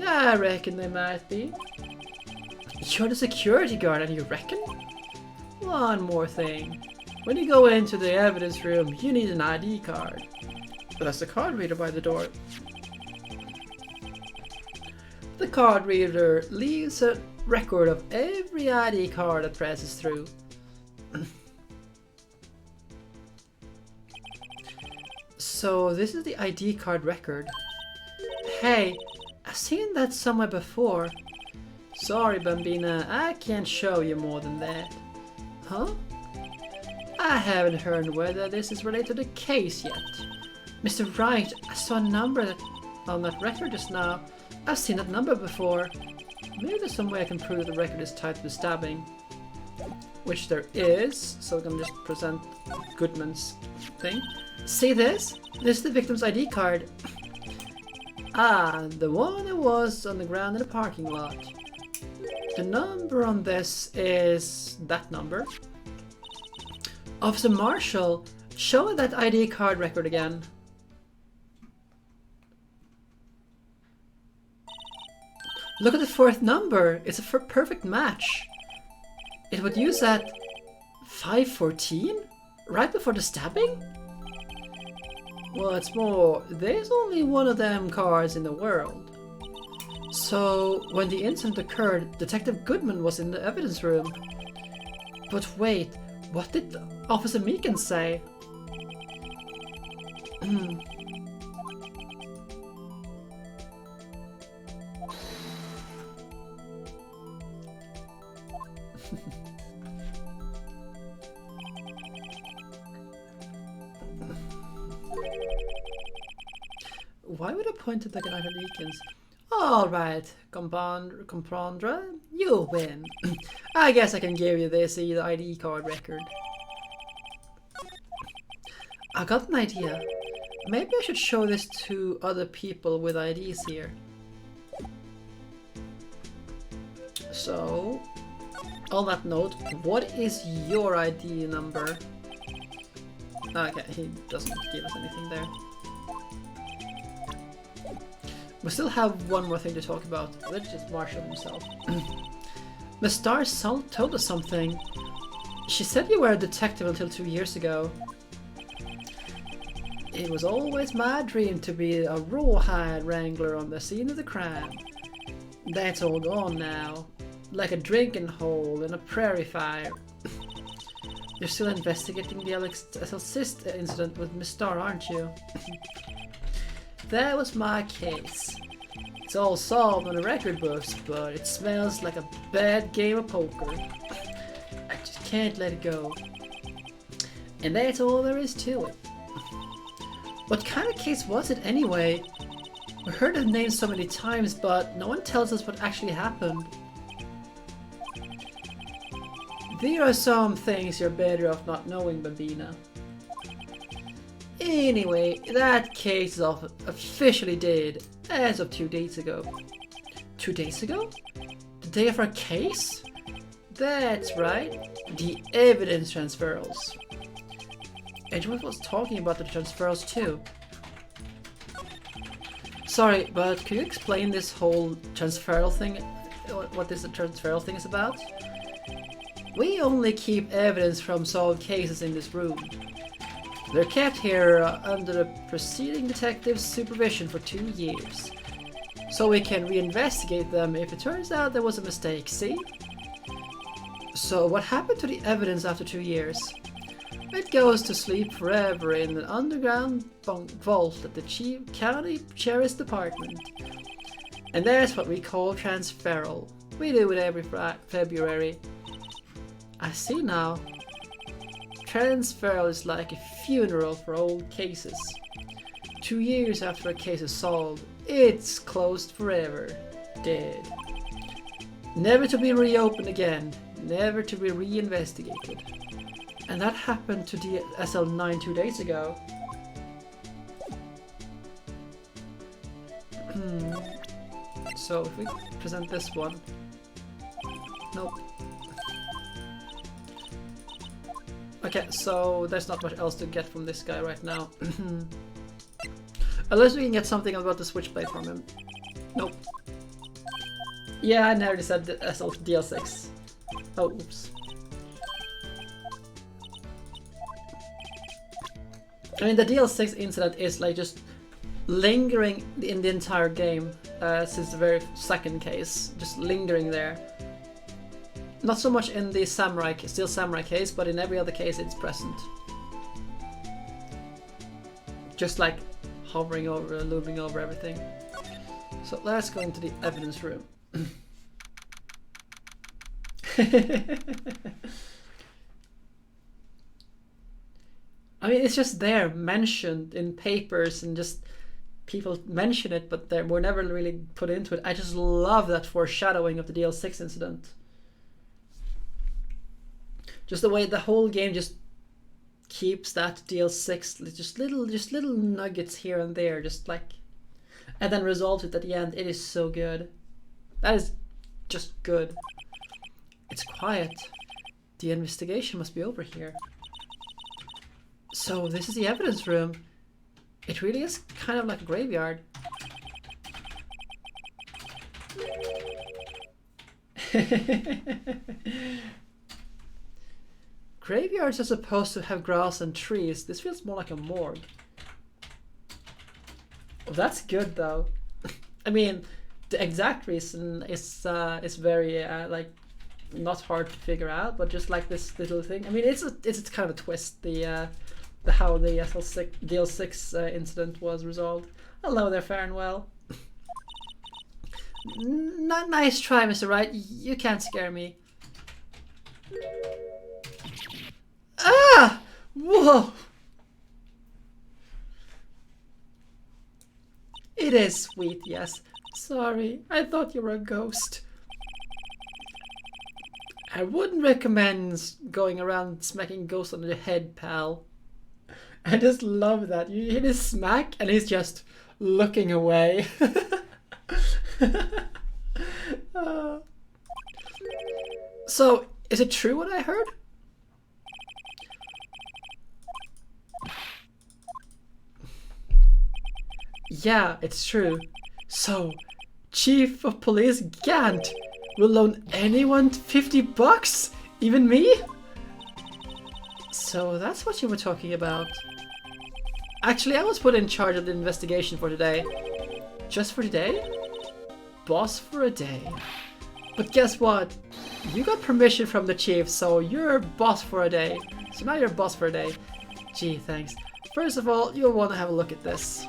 I reckon they might be. You're the security guard and you reckon? One more thing. When you go into the evidence room, you need an ID card. But that's the card reader by the door. The card reader leaves a record of every ID card that passes through. So this is the ID card record. Hey, I've seen that somewhere before. Sorry, Bambina, I can't show you more than that. Huh? I haven't heard whether this is related to the case yet. Mr. Wright, I saw a number on that record just now. I've seen that number before. Maybe there's some way I can prove that the record is tied to the stabbing. Which there is, so we can just present Goodman's thing. See this? This is the victim's ID card. Ah, the one that was on the ground in the parking lot. The number on this is that number. Officer Marshall, show that ID card record again. Look at the fourth number. It's a perfect match. It would use at 5:14? Right before the stabbing? What's more, there's only one of them cars in the world. So, when the incident occurred, Detective Goodman was in the evidence room. But wait, what did Officer Meekin say? Why would I point to the guy who Meekins? Alright, comprendre, you win. I guess I can give you this ID card record. I got an idea. Maybe I should show this to other people with IDs here. So, on that note, what is your ID number? Okay, he doesn't give us anything there. We still have one more thing to talk about, which is Marshall himself. Miss Starr told us something. She said you were a detective until 2 years ago. It was always my dream to be a rawhide wrangler on the scene of the crime. That's all gone now, like a drinking hole in a prairie fire. You're still investigating the Alcest incident with Miss Starr, aren't you? That was my case. It's all solved on the record books, but it smells like a bad game of poker. I just can't let it go. And that's all there is to it. What kind of case was it anyway? We heard the name so many times, but no one tells us what actually happened. There are some things you're better off not knowing, Bambina. Anyway, that case is officially dead as of 2 days ago. 2 days ago? The day of our case? That's right, the evidence transferals. Edgeworth was talking about the transferals too. Sorry, but could you explain this whole transferal thing? What this transferal thing is about? We only keep evidence from solved cases in this room. They're kept here under the preceding detective's supervision for 2 years. So we can reinvestigate them if it turns out there was a mistake, see? So what happened to the evidence after 2 years? It goes to sleep forever in an underground vault at the County Sheriff's Department. And that's what we call transferal. We do it every February. I see now. Transferal is like a funeral for old cases. 2 years after a case is solved, it's closed forever. Dead. Never to be reopened again. Never to be reinvestigated. And that happened to the SL9 2 days ago. So if we present this one. Nope. Okay, so there's not much else to get from this guy right now. Unless we can get something about the switchblade from him. Nope. Yeah, I nearly said DL6. Oh, oops. I mean, the DL6 incident is like just lingering in the entire game since the very second case, just lingering there. Not so much in the Steel Samurai case, but in every other case it's present. Just like hovering over, looming over everything. So let's go into the evidence room. I mean, it's just there, mentioned in papers, and just people mention it, but they were never really put into it. I just love that foreshadowing of the DL6 incident. Just the way the whole game just keeps that DL6, just little nuggets here and there, just like, and then resolves it at the end. It is so good. That is just good. It's quiet. The investigation must be over here. So this is the evidence room. It really is kind of like a graveyard. Graveyards are supposed to have grass and trees. This feels more like a morgue. Oh, that's good though. I mean, the exact reason is very like not hard to figure out, but just like this little thing. I mean, it's kind of a twist. The how the DL6 incident was resolved. Hello there, fair and well. Nice try, Mr. Wright. You can't scare me. Ah! Whoa! It is sweet, yes. Sorry, I thought you were a ghost. I wouldn't recommend going around smacking ghosts on the head, pal. I just love that. You hear this smack and he's just looking away. So, is it true what I heard? Yeah, it's true. So, Chief of Police Gant will loan anyone $50? Even me? So that's what you were talking about. Actually, I was put in charge of the investigation for today. Just for today? Boss for a day. But guess what? You got permission from the chief, so you're boss for a day. So now you're boss for a day. Gee, thanks. First of all, you'll want to have a look at this.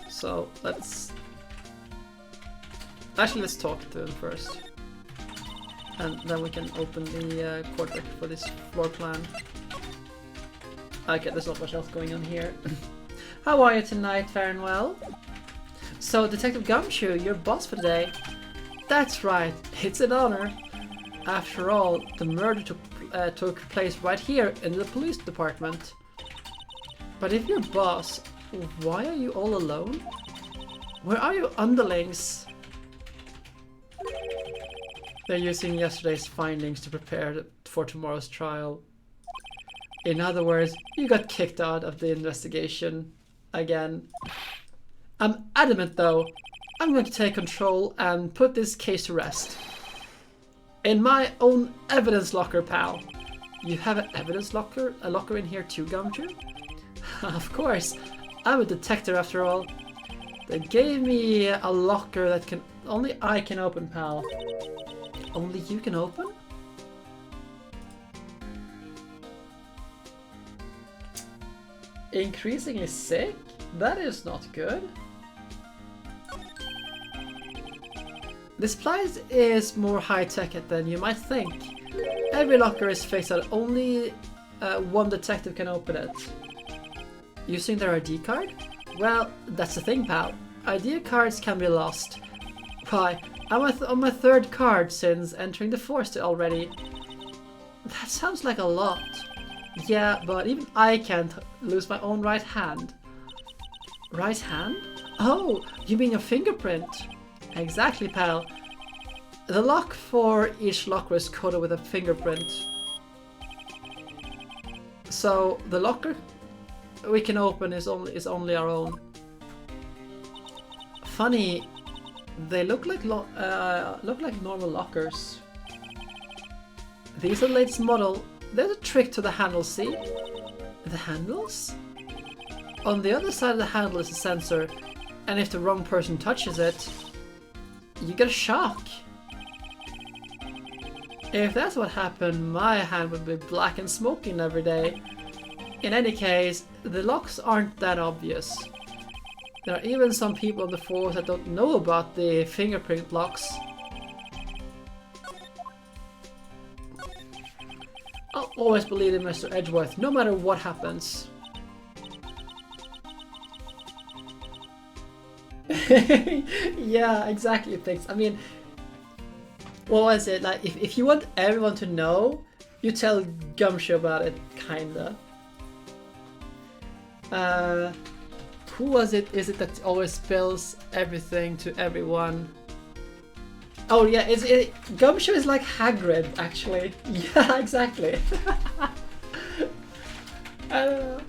So let's talk to him first, and then we can open the court record for this floor plan. Okay, there's not much else going on here. How are you tonight, fair and well? So, Detective Gumshoe, you're boss for the day. That's right, it's an honor. After all, the murder took place right here in the police department. But if you're boss, why are you all alone? Where are your underlings? They're using yesterday's findings to prepare for tomorrow's trial. In other words, you got kicked out of the investigation again. I'm adamant though. I'm going to take control and put this case to rest. In my own evidence locker, pal. You have an evidence locker? A locker in here too, Gumshoe? Of course. I'm a detective after all. They gave me a locker that only I can open, pal. Only you can open? Increasingly sick? That is not good. This place is more high-tech than you might think. Every locker is fixed that only one detective can open it. Using their ID card? Well, that's the thing, pal. ID cards can be lost. Why, I'm on my third card since entering the force already. That sounds like a lot. Yeah, but even I can't lose my own right hand. Right hand? Oh, you mean your fingerprint? Exactly, pal. The lock for each locker is coded with a fingerprint. So the locker we can open is only our own. Funny, they look like normal lockers. These are the latest model. There's a trick to the handle, see? The handles? On the other side of the handle is a sensor, and if the wrong person touches it, you get a shock. If that's what happened, my hand would be black and smoking every day. In any case, the locks aren't that obvious. There are even some people on the force that don't know about the fingerprint locks. I'll always believe in Mr. Edgeworth, no matter what happens. Yeah, exactly, thanks. I mean, what was it? Like, if you want everyone to know, you tell Gumshoe about it, kinda. Who was it? Is it that always spills everything to everyone? Oh yeah, Gumshoe is like Hagrid, actually. Yeah, exactly. I don't know.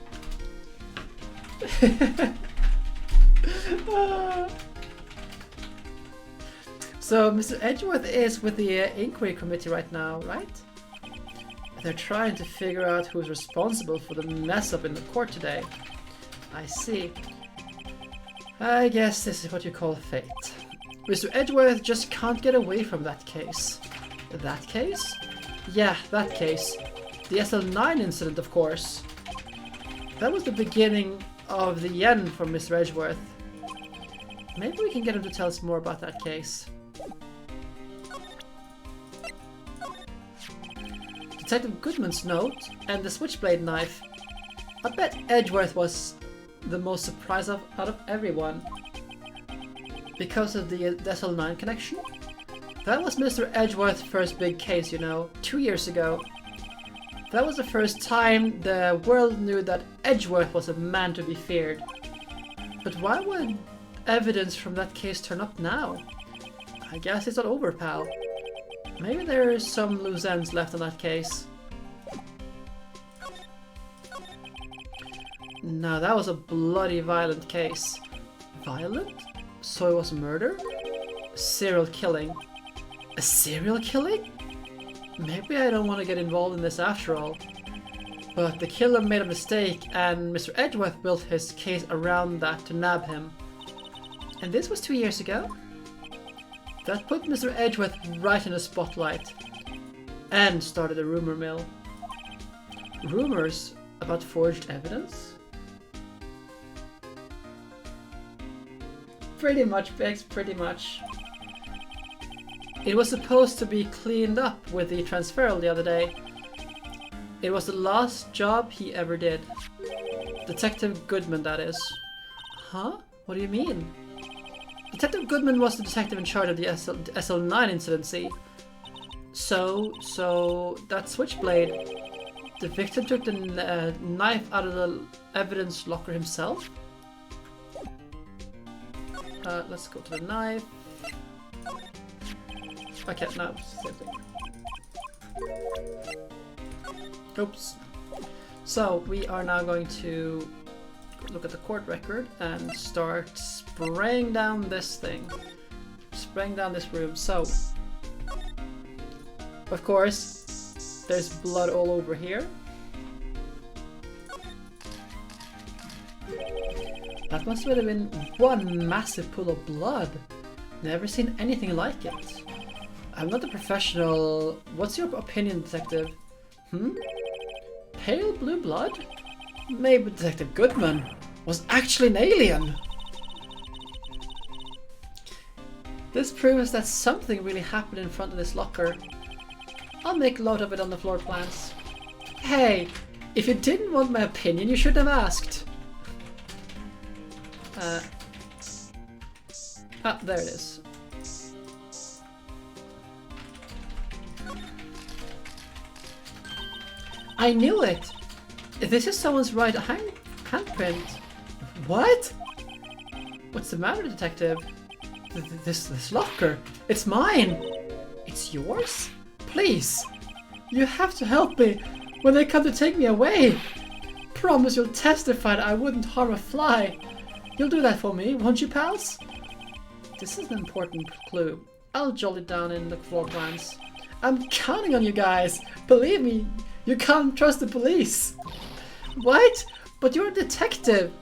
So Mr. Edgeworth is with the inquiry committee right now, right? They're trying to figure out who's responsible for the mess up in the court today. I see. I guess this is what you call fate. Mr. Edgeworth just can't get away from that case. That case? Yeah, that case. The SL9 incident, of course. That was the beginning of the end for Mr. Edgeworth. Maybe we can get him to tell us more about that case. Detective Goodman's note and the switchblade knife. I bet Edgeworth was the most surprised out of everyone. Because of the SL9 connection? That was Mr. Edgeworth's first big case, you know, 2 years ago. That was the first time the world knew that Edgeworth was a man to be feared. But why would evidence from that case turn up now? I guess it's not over, pal. Maybe there are some loose ends left on that case. No, that was a bloody violent case. Violent? So it was murder? Serial killing. A serial killing? Maybe I don't want to get involved in this after all. But the killer made a mistake and Mr. Edgeworth built his case around that to nab him. And this was 2 years ago? That put Mr. Edgeworth right in the spotlight. And started a rumor mill. Rumors about forged evidence? Pretty much, Bex, pretty much. It was supposed to be cleaned up with the transferal the other day. It was the last job he ever did. Detective Goodman, that is. Huh? What do you mean? Detective Goodman was the detective in charge of the SL9 incident, see? So that switchblade, the victim took the knife out of the evidence locker himself? Let's go to the knife. Okay, no, same thing. Oops. So we are now going to look at the court record and start spraying down this thing. Spraying down this room. So, of course, there's blood all over here. That must have been one massive pool of blood. Never seen anything like it. I'm not a professional. What's your opinion, detective? Pale blue blood? Maybe Detective Goodman was actually an alien. This proves that something really happened in front of this locker. I'll make a note of it on the floor plans. Hey, if you didn't want my opinion, you should have asked. There it is. I knew it! This is someone's right handprint. What? What's the matter, detective? This locker, it's mine! It's yours? Please! You have to help me when they come to take me away! Promise you'll testify that I wouldn't harm a fly. You'll do that for me, won't you, pals? This is an important clue. I'll jot it down in the floor plans. I'm counting on you guys. Believe me, you can't trust the police. What? But you're a detective.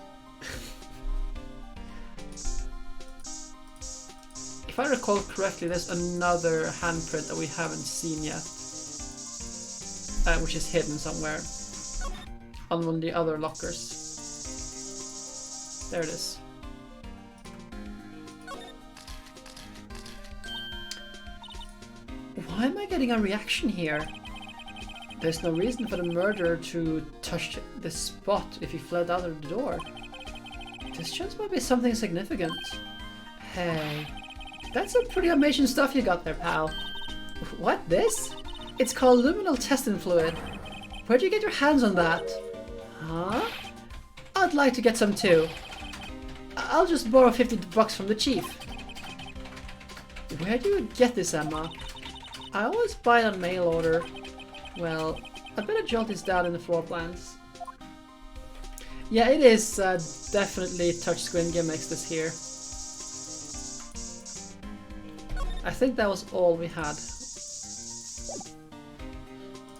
If I recall correctly, there's another handprint that we haven't seen yet, which is hidden somewhere on one of the other lockers. There it is. Why am I getting a reaction here? There's no reason for the murderer to touch this spot if he fled out of the door. This just might be something significant. Hey, that's some pretty amazing stuff you got there, pal. What, this? It's called luminal testing fluid. Where'd you get your hands on that? Huh? I'd like to get some too. I'll just borrow $50 from the chief. Where do you get this, Emma? I always buy it on mail order. Well, I better jot this down in the floor plans. Yeah, it is definitely touchscreen gimmicks this here. I think that was all we had.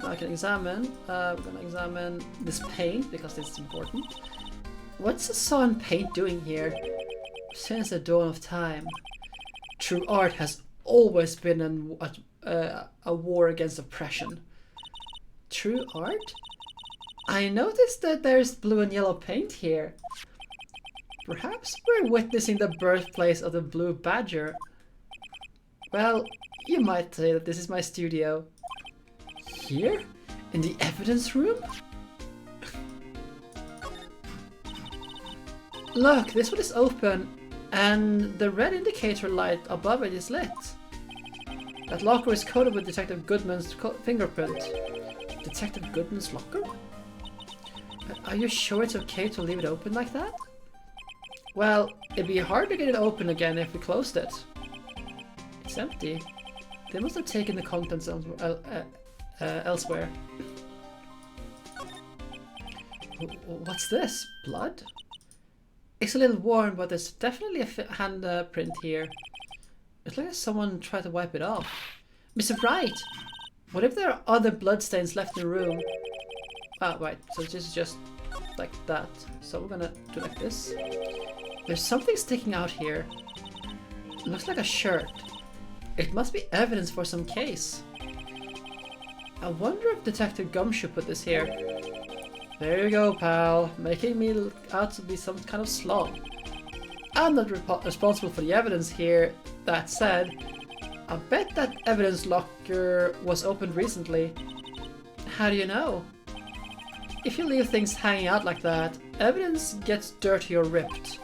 Now I can examine. We're gonna examine this paint because it's important. What's the saw paint doing here? Since the dawn of time, true art has always been a war against oppression. True art? I noticed that there's blue and yellow paint here. Perhaps we're witnessing the birthplace of the Blue Badger. Well, you might say that this is my studio. Here? In the evidence room? Look, this one is open, and the red indicator light above it is lit. That locker is coated with Detective Goodman's fingerprint. Detective Goodman's locker? Are you sure it's okay to leave it open like that? Well, it'd be hard to get it open again if we closed it. It's empty. They must have taken the contents elsewhere. What's this? Blood? It's a little worn, but there's definitely a handprint here. It's like someone tried to wipe it off. Mr. Wright! What if there are other bloodstains left in the room? Ah, right, so this is just like that. So we're gonna do like this. There's something sticking out here. It looks like a shirt. It must be evidence for some case. I wonder if Detective Gumshoe put this here. There you go, pal. Making me look out to be some kind of slob. I'm not responsible for the evidence here. That said, I bet that evidence locker was opened recently. How do you know? If you leave things hanging out like that, evidence gets dirty or ripped.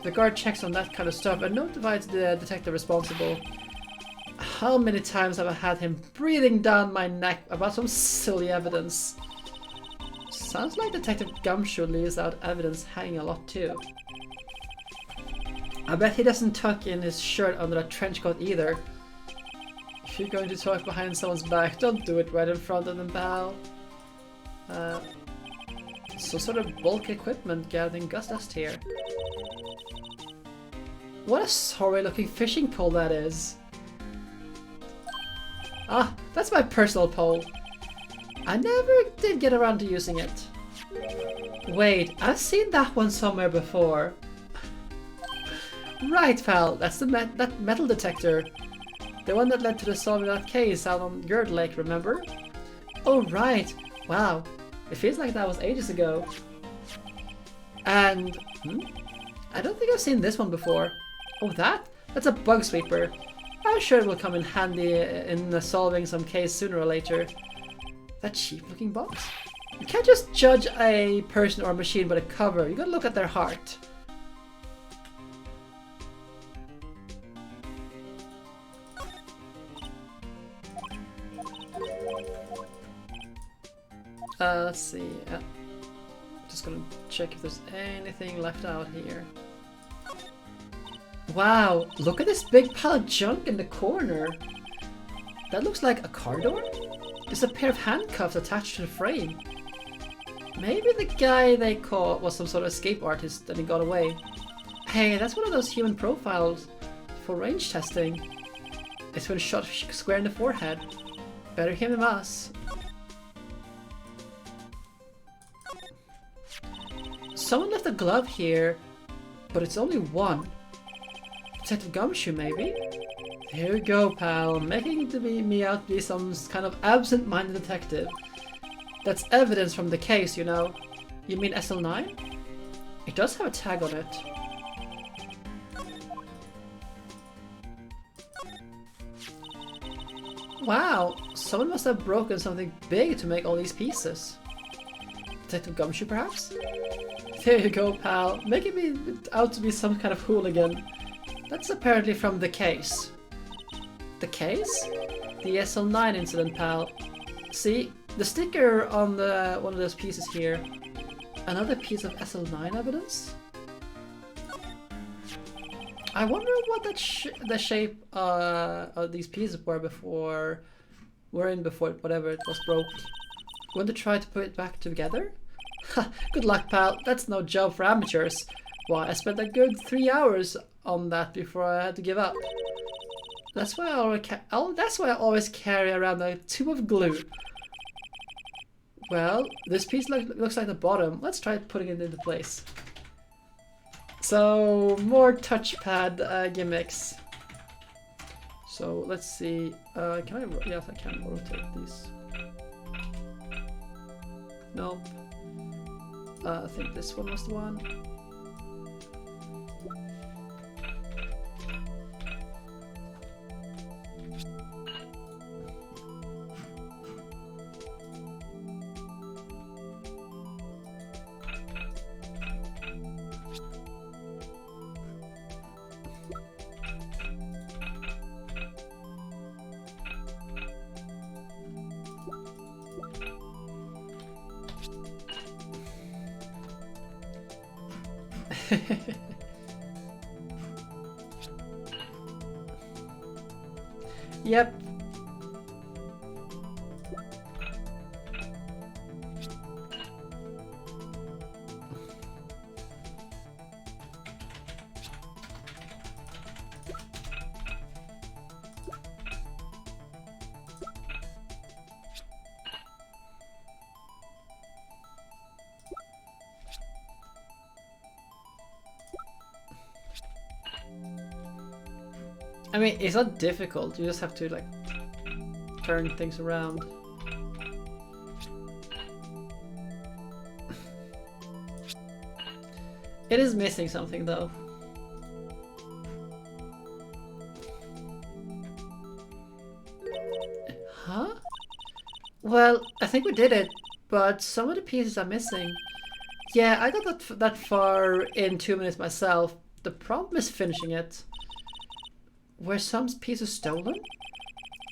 The guard checks on that kind of stuff and notifies the detective responsible. How many times have I had him breathing down my neck about some silly evidence? Sounds like Detective Gumshoe leaves out evidence hanging a lot too. I bet he doesn't tuck in his shirt under a trench coat either. If you're going to talk behind someone's back, don't do it right in front of them, pal. Some sort of bulk equipment gathering dust here. What a sorry looking fishing pole that is. Ah, that's my personal pole. I never did get around to using it. Wait, I've seen that one somewhere before. Right, pal, that's that metal detector. The one that led to the solving of that case out on Gerd Lake, remember? Oh, right. Wow. It feels like that was ages ago. And... I don't think I've seen this one before. Oh, that's a bug sweeper. I'm sure it will come in handy in solving some case sooner or later. That cheap looking box? You can't just judge a person or a machine by the cover. You gotta look at their heart. Let's see. Just gonna check if there's anything left out here. Wow, look at this big pile of junk in the corner. That looks like a car door? There's a pair of handcuffs attached to the frame. Maybe the guy they caught was some sort of escape artist and he got away. Hey, that's one of those human profiles for range testing. It's been shot square in the forehead. Better him than us. Someone left a glove here, but it's only one. Detective Gumshoe, maybe? Here we go, pal. Making me out to be some kind of absent-minded detective. That's evidence from the case, you know. You mean SL9? It does have a tag on it. Wow, someone must have broken something big to make all these pieces. Detective Gumshoe, perhaps? There you go, pal. Making me out to be some kind of hooligan. That's apparently from the case. The case? The SL9 incident, pal. See, the sticker on the one of those pieces here. Another piece of SL9 evidence? I wonder what the shape of these pieces were before whatever it was broke. Want to try to put it back together? Ha! Good luck, pal. That's no job for amateurs. Why, I spent a good 3 hours on that before I had to give up. That's why I always carry around a tube of glue. Well, this piece looks like the bottom. Let's try putting it into place. So, more touchpad gimmicks. So, let's see. Can I? Yes, I can rotate these. Nope. I think this one was the one. Yep. I mean, it's not difficult, you just have to like turn things around. It is missing something though. Huh? Well, I think we did it, but some of the pieces are missing. Yeah, I got that far in 2 minutes myself. The problem is finishing it. Were some pieces stolen?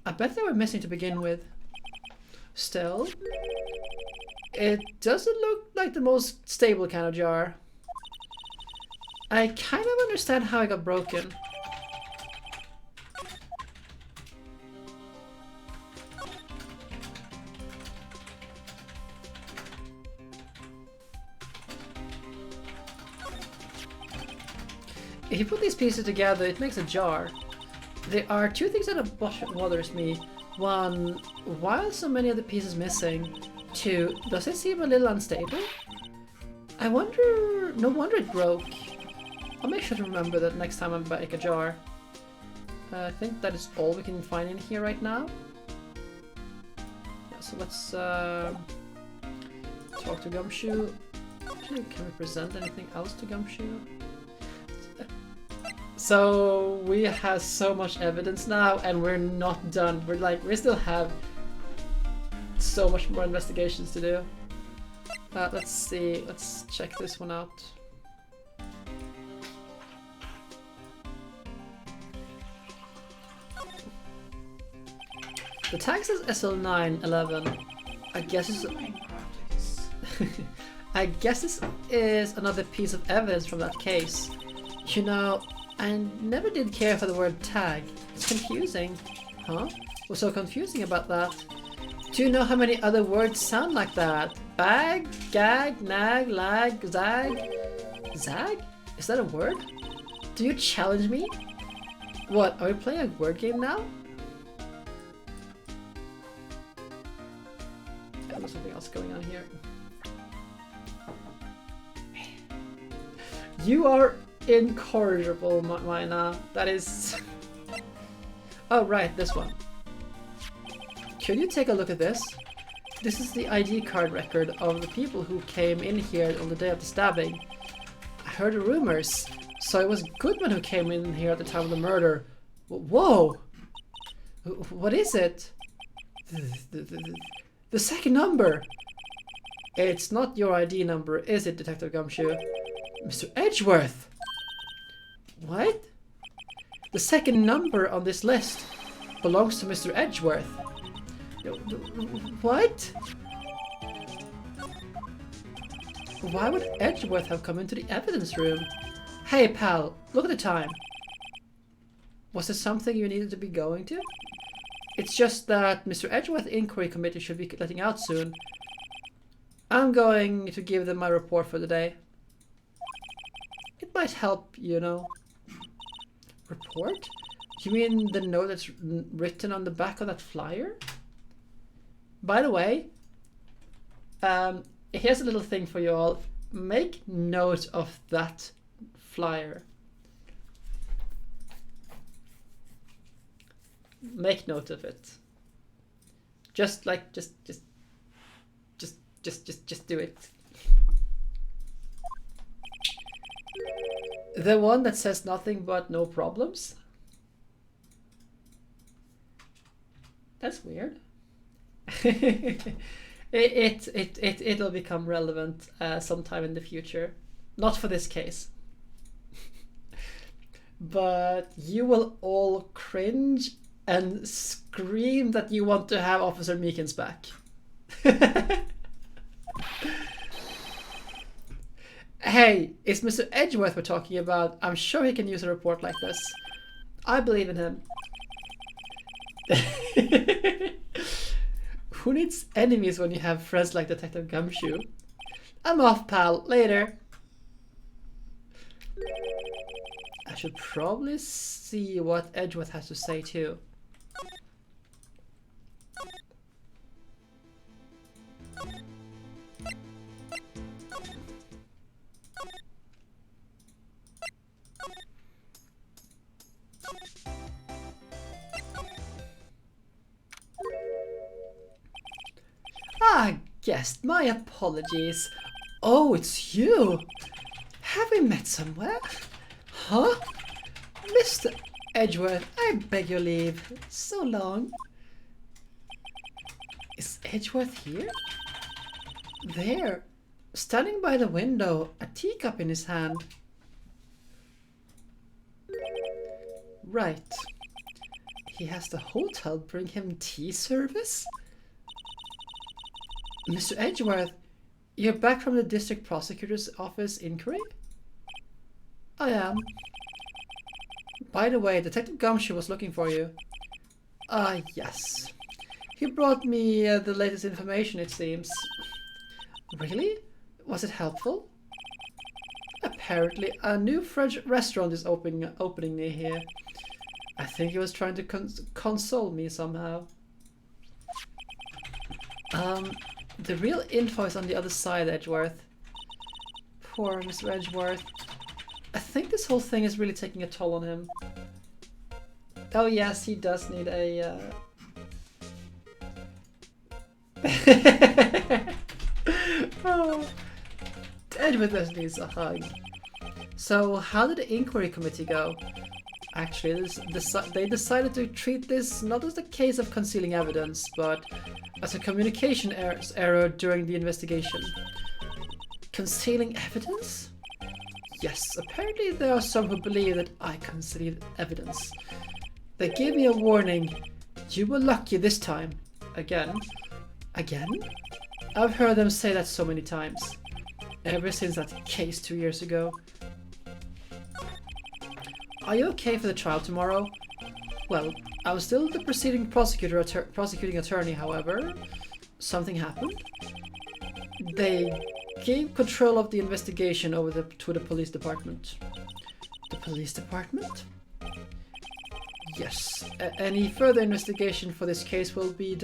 I bet they were missing to begin with. Still, it doesn't look like the most stable kind of jar. I kind of understand how it got broken. If you put these pieces together, it makes a jar. There are two things that bothers me. One, why are so many of the pieces missing? Two, does it seem a little unstable? I wonder... no wonder it broke. I'll make sure to remember that next time I make a jar. I think that is all we can find in here right now. Yeah, so let's talk to Gumshoe. Actually, can we present anything else to Gumshoe? So we have so much evidence now, and we're not done. We still have so much more investigations to do. Let's see. Let's check this one out. The tag says SL911. I guess it's. I guess this is another piece of evidence from that case. You know, I never did care for the word tag. It's confusing. Huh? What's so confusing about that? Do you know how many other words sound like that? Bag, gag, nag, lag, zag? Zag? Is that a word? Do you challenge me? What, are we playing a word game now? Yeah, there's something else going on here. You are incorrigible, Mina. That is... Oh, right, this one. Can you take a look at this? This is the ID card record of the people who came in here on the day of the stabbing. I heard rumors, so it was Goodman who came in here at the time of the murder. Whoa! What is it? The second number! It's not your ID number, is it, Detective Gumshoe? Mr. Edgeworth! What? The second number on this list belongs to Mr. Edgeworth. What? Why would Edgeworth have come into the evidence room? Hey pal, look at the time. Was there something you needed to be going to? It's just that Mr. Edgeworth Inquiry Committee should be letting out soon. I'm going to give them my report for the day. It might help, you know. Report? You mean the note that's written on the back of that flyer? By the way, here's a little thing for you all. Make note of that flyer. Make note of it. Just do it. The one that says nothing but no problems? That's weird. It'll become relevant sometime in the future. Not for this case. But you will all cringe and scream that you want to have Officer Meekins back. Hey, it's Mr. Edgeworth we're talking about. I'm sure he can use a report like this. I believe in him. Who needs enemies when you have friends like Detective Gumshoe? I'm off, pal. Later. I should probably see what Edgeworth has to say too. Ah, guest, my apologies. Oh, it's you. Have we met somewhere? Huh? Mr. Edgeworth, I beg your leave. So long. Is Edgeworth here? There, standing by the window, a teacup in his hand. Right. He has the hotel bring him tea service? Mr. Edgeworth, you're back from the district prosecutor's office inquiry? I am. By the way, Detective Gumshoe was looking for you. Ah, yes. He brought me the latest information, it seems. Really? Was it helpful? Apparently, a new French restaurant is opening near here. I think he was trying to console me somehow. The real info is on the other side, Edgeworth. Poor Mr. Edgeworth. I think this whole thing is really taking a toll on him. Oh yes, he does need a... Oh. Edgeworth needs a hug. So, how did the inquiry committee go? Actually, they decided to treat this not as a case of concealing evidence, but as a communication error during the investigation. Concealing evidence? Yes, apparently there are some who believe that I concealed evidence. They gave me a warning. You were lucky this time. Again? Again? I've heard them say that so many times. Ever since that case 2 years ago. Are you okay for the trial tomorrow? Well, I was still the prosecuting attorney, however. Something happened. They gave control of the investigation over to the police department. The police department? Yes. Any further investigation for this case will be